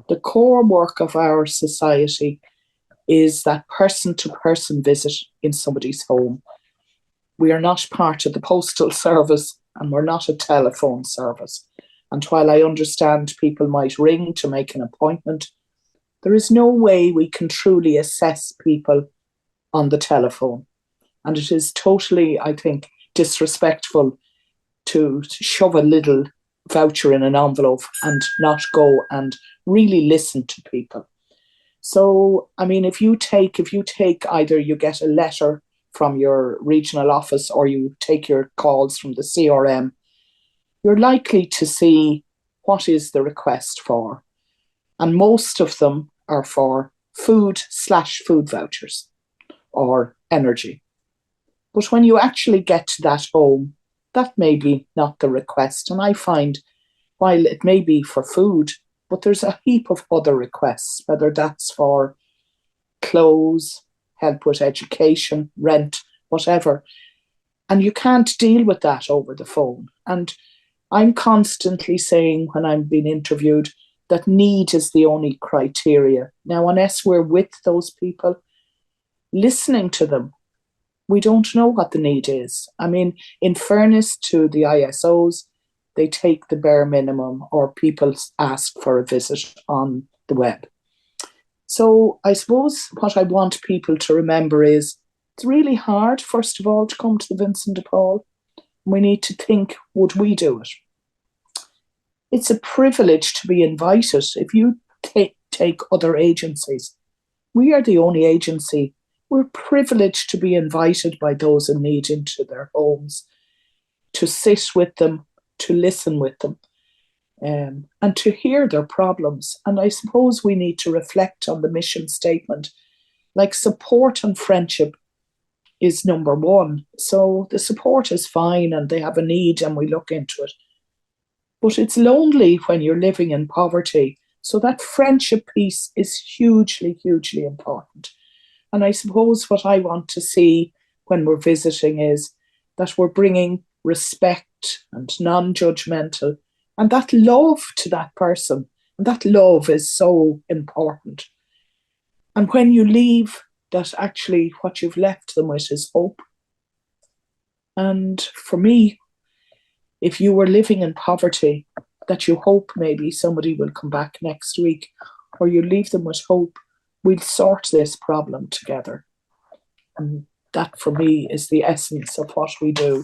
The core work of our society is that person-to-person visit in somebody's home. We are not part of the postal service and we're not a telephone service. And while I understand people might ring to make an appointment, there is no way we can truly assess people on the telephone. And it is totally, I think, disrespectful to shove a little voucher in an envelope and not go and really listen to people. So, I mean, if you take either you get a letter from your regional office or you take your calls from the CRM, you're likely to see what is the request for. And most of them are for food/food vouchers or energy. But when you actually get to that home, that may be not the request. And I find while it may be for food, but there's a heap of other requests, whether that's for clothes, help with education, rent, whatever. And you can't deal with that over the phone. And I'm constantly saying when I'm being interviewed that need is the only criteria. Now, unless we're with those people, listening to them, we don't know what the need is. I mean, in fairness to the ISOs, they take the bare minimum or people ask for a visit on the web. So I suppose what I want people to remember is it's really hard, first of all, to come to the Vincent de Paul. We need to think, would we do it? It's a privilege to be invited. If you take other agencies, we are the only agency. We're privileged to be invited by those in need into their homes, to sit with them, to listen with them, and to hear their problems. And I suppose we need to reflect on the mission statement. Like, support and friendship is number one. So the support is fine and they have a need and we look into it. But it's lonely when you're living in poverty. So that friendship piece is hugely, hugely important. And I suppose what I want to see when we're visiting is that we're bringing respect and non-judgmental and that love to that person. And that love is so important. And when you leave, that actually what you've left them with is hope. And for me, if you were living in poverty, that you hope maybe somebody will come back next week, or you leave them with hope, we'll sort this problem together. And that for me is the essence of what we do.